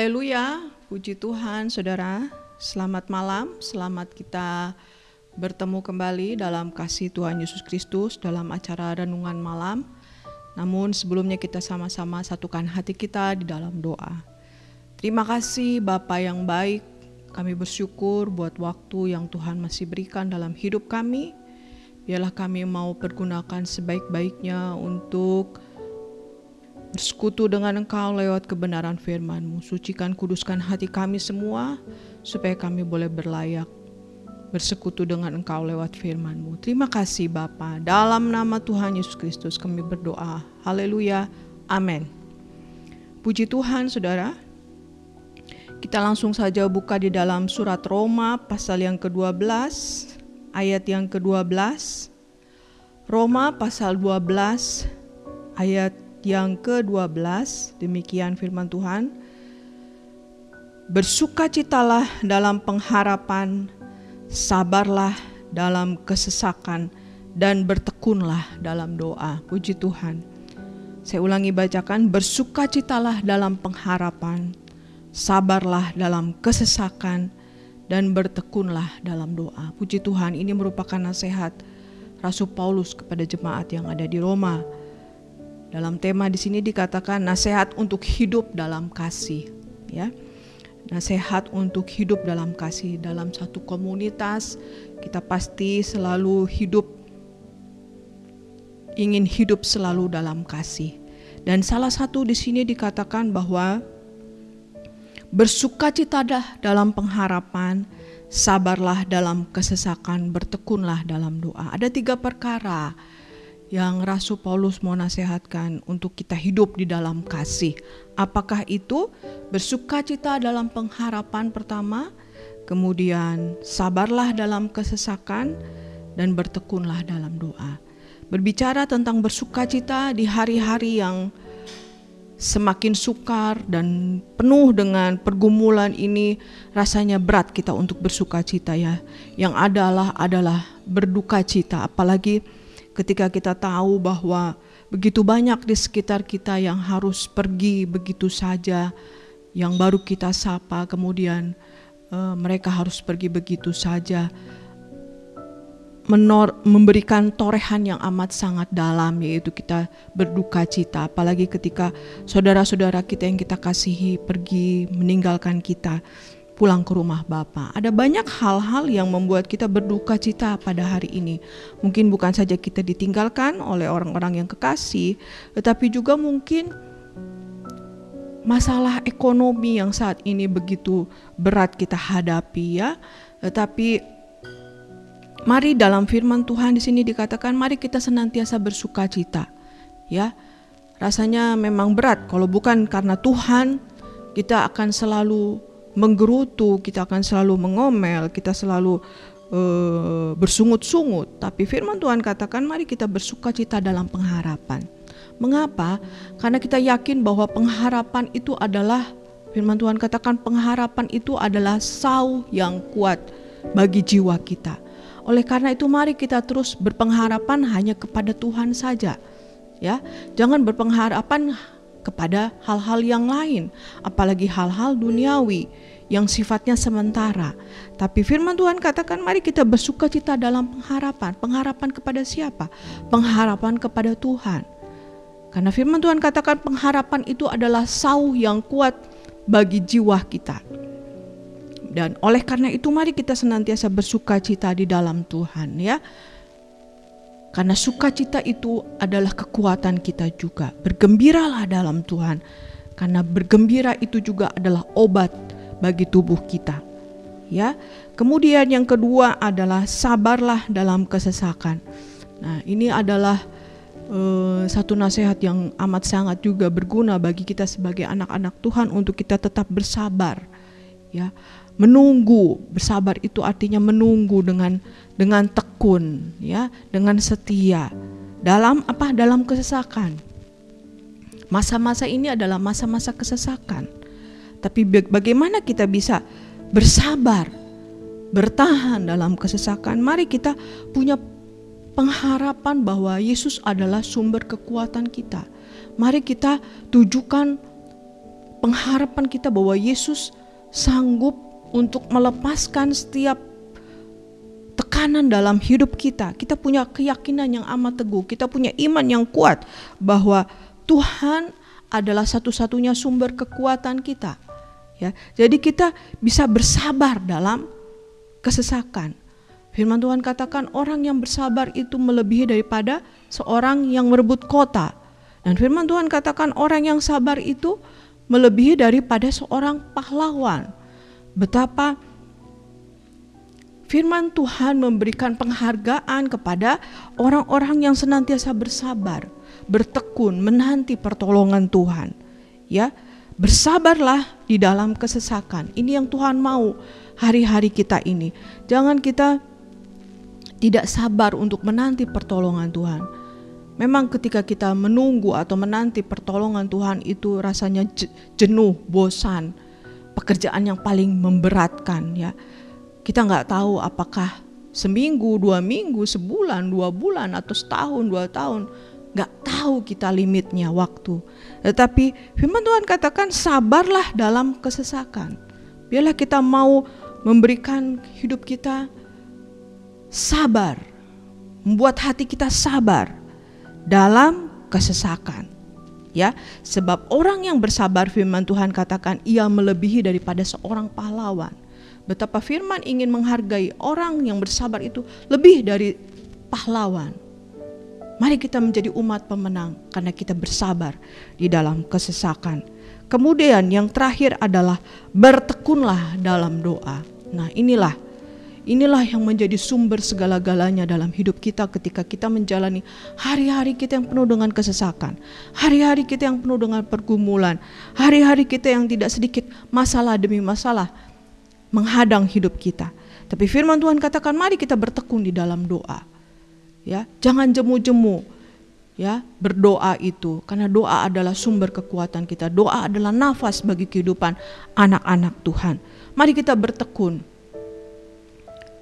Haleluya, puji Tuhan saudara. Selamat malam, selamat kita bertemu kembali dalam kasih Tuhan Yesus Kristus dalam acara renungan malam. Namun sebelumnya kita sama-sama satukan hati kita di dalam doa. Terima kasih Bapa yang baik, kami bersyukur buat waktu yang Tuhan masih berikan dalam hidup kami. Biarlah kami mau pergunakan sebaik-baiknya untuk bersekutu dengan Engkau lewat kebenaran firman-Mu. Sucikan, kuduskan hati kami semua, supaya kami boleh berlayak bersekutu dengan Engkau lewat firman-Mu. Terima kasih Bapa. Dalam nama Tuhan Yesus Kristus kami berdoa. Haleluya. Amin. Puji Tuhan saudara. Kita langsung saja buka di dalam surat Roma pasal yang ke-12, ayat yang ke-12. Roma pasal 12, ayat yang ke-12, demikian firman Tuhan. Bersukacitalah dalam pengharapan, sabarlah dalam kesesakan, dan bertekunlah dalam doa. Puji Tuhan. Saya ulangi bacakan, bersukacitalah dalam pengharapan, sabarlah dalam kesesakan, dan bertekunlah dalam doa. Puji Tuhan, ini merupakan nasihat Rasul Paulus kepada jemaat yang ada di Roma. Dalam tema di sini dikatakan nasihat untuk hidup dalam kasih, ya. Nasihat untuk hidup dalam kasih. Dalam satu komunitas kita pasti selalu ingin hidup selalu dalam kasih. Dan salah satu di sini dikatakan bahwa bersukacitalah dalam pengharapan, sabarlah dalam kesesakan, bertekunlah dalam doa. Ada 3 perkara yang Rasul Paulus mau nasihatkan untuk kita hidup di dalam kasih. Apakah itu? Bersukacita dalam pengharapan pertama, kemudian sabarlah dalam kesesakan, dan bertekunlah dalam doa. Berbicara tentang bersukacita di hari-hari yang semakin sukar dan penuh dengan pergumulan ini, rasanya berat kita untuk bersukacita, ya. Yang adalah berdukacita, apalagi ketika kita tahu bahwa begitu banyak di sekitar kita yang harus pergi begitu saja, yang baru kita sapa kemudian mereka harus pergi begitu saja, memberikan torehan yang amat sangat dalam, yaitu kita berduka cita. Apalagi ketika saudara-saudara kita yang kita kasihi pergi meninggalkan kita, pulang ke rumah Bapa. Ada banyak hal-hal yang membuat kita berduka cita pada hari ini. Mungkin bukan saja kita ditinggalkan oleh orang-orang yang kekasih, tetapi juga mungkin masalah ekonomi yang saat ini begitu berat kita hadapi, ya. Tetapi mari dalam firman Tuhan di sini dikatakan mari kita senantiasa bersuka cita, ya. Rasanya memang berat kalau bukan karena Tuhan, kita akan selalu menggerutu, kita akan selalu mengomel, kita selalu bersungut-sungut. Tapi firman Tuhan katakan mari kita bersukacita dalam pengharapan. Mengapa? Karena kita yakin bahwa pengharapan itu adalah, firman Tuhan katakan pengharapan itu adalah sauh yang kuat bagi jiwa kita. Oleh karena itu mari kita terus berpengharapan hanya kepada Tuhan saja, ya. Jangan berpengharapan kepada hal-hal yang lain, apalagi hal-hal duniawi yang sifatnya sementara. Tapi firman Tuhan katakan mari kita bersukacita dalam pengharapan. Pengharapan kepada siapa? Pengharapan kepada Tuhan. Karena firman Tuhan katakan pengharapan itu adalah sauh yang kuat bagi jiwa kita. Dan oleh karena itu mari kita senantiasa bersukacita di dalam Tuhan, ya. Karena sukacita itu adalah kekuatan kita juga. Bergembiralah dalam Tuhan. Karena bergembira itu juga adalah obat bagi tubuh kita, ya. Kemudian yang kedua adalah sabarlah dalam kesesakan. Nah, ini adalah satu nasihat yang amat sangat juga berguna bagi kita sebagai anak-anak Tuhan untuk kita tetap bersabar, ya. Menunggu, bersabar itu artinya menunggu dengan tekun, ya, dengan setia. Dalam apa? Dalam kesesakan. Masa-masa ini adalah masa-masa kesesakan. Tapi bagaimana kita bisa bersabar, bertahan dalam kesesakan? Mari kita punya pengharapan bahwa Yesus adalah sumber kekuatan kita. Mari kita tujukan pengharapan kita bahwa Yesus sanggup untuk melepaskan setiap tekanan dalam hidup kita. Kita punya keyakinan yang amat teguh, kita punya iman yang kuat bahwa Tuhan adalah satu-satunya sumber kekuatan kita. Ya, jadi kita bisa bersabar dalam kesesakan. Firman Tuhan katakan orang yang bersabar itu melebihi daripada seorang yang merebut kota. Dan firman Tuhan katakan orang yang sabar itu melebihi daripada seorang pahlawan. Betapa firman Tuhan memberikan penghargaan kepada orang-orang yang senantiasa bersabar, bertekun, menanti pertolongan Tuhan. Ya, bersabarlah di dalam kesesakan. Ini yang Tuhan mau hari-hari kita ini. Jangan kita tidak sabar untuk menanti pertolongan Tuhan. Memang ketika kita menunggu atau menanti pertolongan Tuhan itu rasanya jenuh, bosan, pekerjaan yang paling memberatkan ya. Kita nggak tahu apakah seminggu, 2 minggu, sebulan, 2 bulan, atau setahun, 2 tahun. Nggak tahu kita limitnya waktu. Tetapi firman Tuhan katakan sabarlah dalam kesesakan. Biarlah kita mau memberikan hidup kita sabar, membuat hati kita sabar dalam kesesakan. Ya, sebab orang yang bersabar firman Tuhan katakan ia melebihi daripada seorang pahlawan. Betapa firman ingin menghargai orang yang bersabar itu lebih dari pahlawan. Mari kita menjadi umat pemenang karena kita bersabar di dalam kesesakan. Kemudian yang terakhir adalah bertekunlah dalam doa. Nah, inilah yang menjadi sumber segala-galanya dalam hidup kita ketika kita menjalani hari-hari kita yang penuh dengan kesesakan, hari-hari kita yang penuh dengan pergumulan, hari-hari kita yang tidak sedikit masalah demi masalah menghadang hidup kita. Tapi firman Tuhan katakan mari kita bertekun di dalam doa. Ya, jangan jemu-jemu ya berdoa itu, karena doa adalah sumber kekuatan kita. Doa adalah nafas bagi kehidupan anak-anak Tuhan. Mari kita bertekun.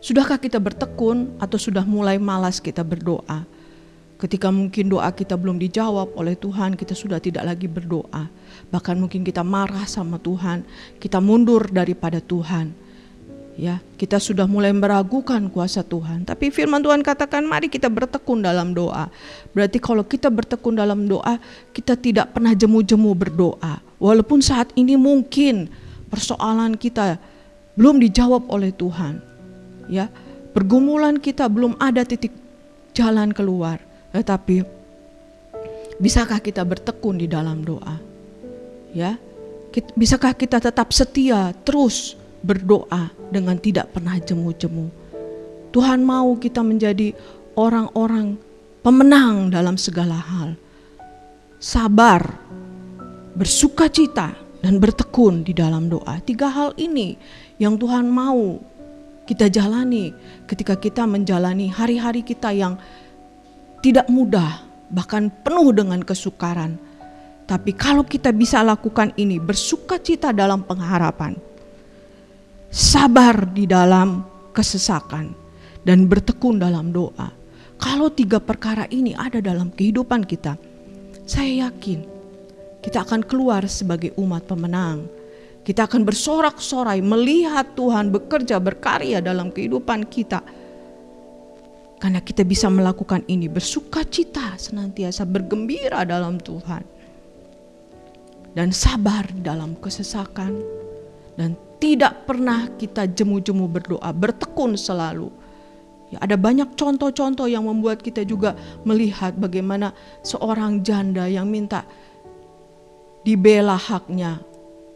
Sudahkah kita bertekun atau sudah mulai malas kita berdoa? Ketika mungkin doa kita belum dijawab oleh Tuhan, kita sudah tidak lagi berdoa. Bahkan mungkin kita marah sama Tuhan, kita mundur daripada Tuhan. Ya, kita sudah mulai meragukan kuasa Tuhan. Tapi firman Tuhan katakan mari kita bertekun dalam doa. Berarti kalau kita bertekun dalam doa, kita tidak pernah jemu-jemu berdoa. Walaupun saat ini mungkin persoalan kita belum dijawab oleh Tuhan. Ya, pergumulan kita belum ada titik jalan keluar, tetapi bisakah kita bertekun di dalam doa? Ya, bisakah kita tetap setia terus berdoa dengan tidak pernah jemu-jemu? Tuhan mau kita menjadi orang-orang pemenang dalam segala hal, sabar, bersukacita, dan bertekun di dalam doa. 3 hal ini yang Tuhan mau kita jalani ketika kita menjalani hari-hari kita yang tidak mudah, bahkan penuh dengan kesukaran. Tapi kalau kita bisa lakukan ini, bersukacita dalam pengharapan, sabar di dalam kesesakan, dan bertekun dalam doa. Kalau 3 perkara ini ada dalam kehidupan kita, saya yakin kita akan keluar sebagai umat pemenang. Kita akan bersorak-sorai melihat Tuhan bekerja berkarya dalam kehidupan kita. Karena kita bisa melakukan ini, bersukacita senantiasa, bergembira dalam Tuhan. Dan sabar dalam kesesakan. Dan tidak pernah kita jemu-jemu berdoa, bertekun selalu. Ya, ada banyak contoh-contoh yang membuat kita juga melihat bagaimana seorang janda yang minta dibela haknya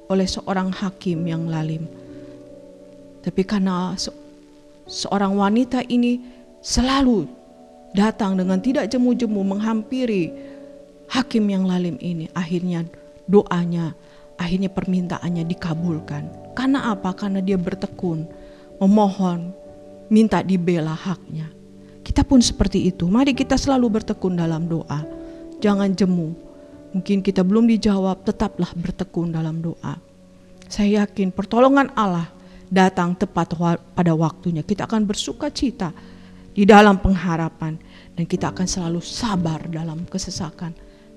oleh seorang hakim yang lalim. Tapi karena seorang wanita ini selalu datang dengan tidak jemu-jemu menghampiri hakim yang lalim ini, akhirnya doanya, akhirnya permintaannya dikabulkan. Karena apa? Karena dia bertekun, memohon, minta dibela haknya. Kita pun seperti itu. Mari kita selalu bertekun dalam doa. Jangan jemu. Mungkin kita belum dijawab, tetaplah bertekun dalam doa. Saya yakin pertolongan Allah datang tepat pada waktunya. Kita akan bersukacita di dalam pengharapan, dan kita akan selalu sabar dalam kesesakan.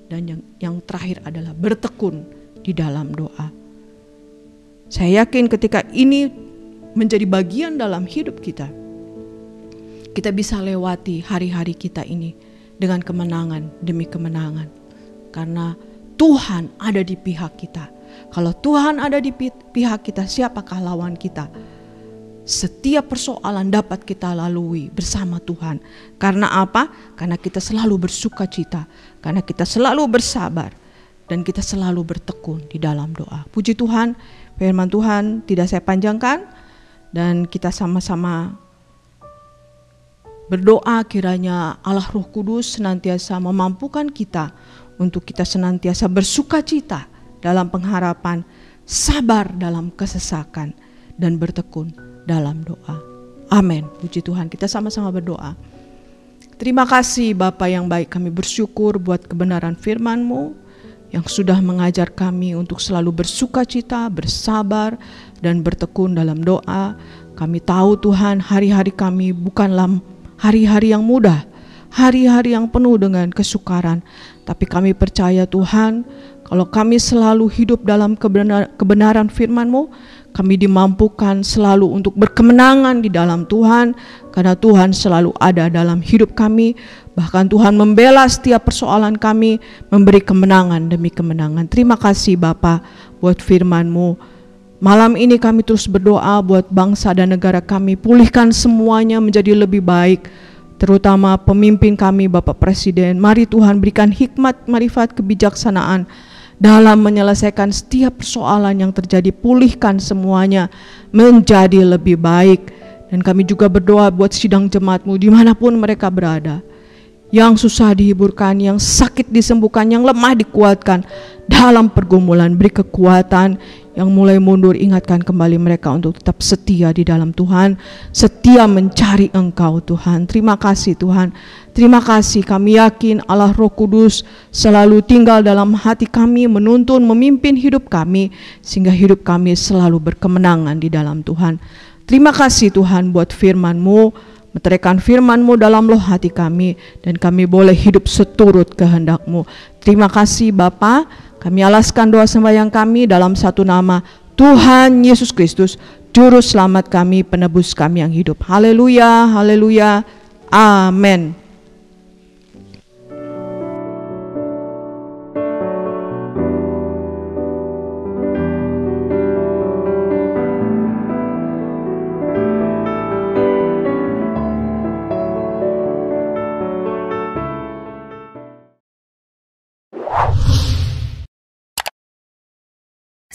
Dan yang terakhir adalah bertekun di dalam doa. Saya yakin ketika ini menjadi bagian dalam hidup kita, kita bisa lewati hari-hari kita ini dengan kemenangan demi kemenangan. Karena Tuhan ada di pihak kita. Kalau Tuhan ada di pihak kita, siapakah lawan kita? Setiap persoalan dapat kita lalui bersama Tuhan. Karena apa? Karena kita selalu bersuka cita, karena kita selalu bersabar, dan kita selalu bertekun di dalam doa. Puji Tuhan, firman Tuhan tidak saya panjangkan, dan kita sama-sama berdoa kiranya Allah Roh Kudus senantiasa memampukan kita untuk kita senantiasa bersuka cita dalam pengharapan, sabar dalam kesesakan, dan bertekun dalam doa. Amin. Puji Tuhan, kita sama-sama berdoa. Terima kasih Bapa yang baik, kami bersyukur buat kebenaran firman-Mu yang sudah mengajar kami untuk selalu bersuka cita, bersabar, dan bertekun dalam doa. Kami tahu Tuhan, hari-hari kami bukanlah hari-hari yang mudah, hari-hari yang penuh dengan kesukaran. Tapi kami percaya Tuhan, kalau kami selalu hidup dalam kebenaran firman-Mu, kami dimampukan selalu untuk berkemenangan di dalam Tuhan, karena Tuhan selalu ada dalam hidup kami. Bahkan Tuhan membela setiap persoalan kami, memberi kemenangan demi kemenangan. Terima kasih Bapa buat firman-Mu. Malam ini kami terus berdoa buat bangsa dan negara kami, pulihkan semuanya menjadi lebih baik. Terutama pemimpin kami Bapak Presiden, mari Tuhan berikan hikmat, marifat, kebijaksanaan dalam menyelesaikan setiap persoalan yang terjadi. Pulihkan semuanya menjadi lebih baik. Dan kami juga berdoa buat sidang jemaat-Mu dimanapun mereka berada, yang susah dihiburkan, yang sakit disembuhkan, yang lemah dikuatkan dalam pergumulan. Beri kekuatan, yang mulai mundur ingatkan kembali mereka untuk tetap setia di dalam Tuhan, setia mencari Engkau Tuhan. Terima kasih Tuhan, terima kasih. Kami yakin Allah Roh Kudus selalu tinggal dalam hati kami, menuntun, memimpin hidup kami, sehingga hidup kami selalu berkemenangan di dalam Tuhan. Terima kasih Tuhan buat firman-Mu, meteraikan firman-Mu dalam loh hati kami, dan kami boleh hidup seturut kehendak-Mu. Terima kasih Bapa. Kami alaskan doa sembahyang kami dalam satu nama, Tuhan Yesus Kristus, Juru Selamat kami, penebus kami yang hidup. Haleluya, haleluya, amin.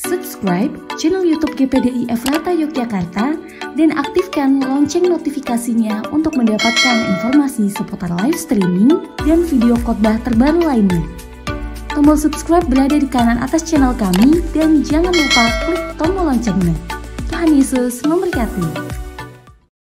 Subscribe channel YouTube GPDI Efrata Yogyakarta dan aktifkan lonceng notifikasinya untuk mendapatkan informasi seputar live streaming dan video khotbah terbaru lainnya. Tombol subscribe berada di kanan atas channel kami dan jangan lupa klik tombol loncengnya. Tuhan Yesus memberkati.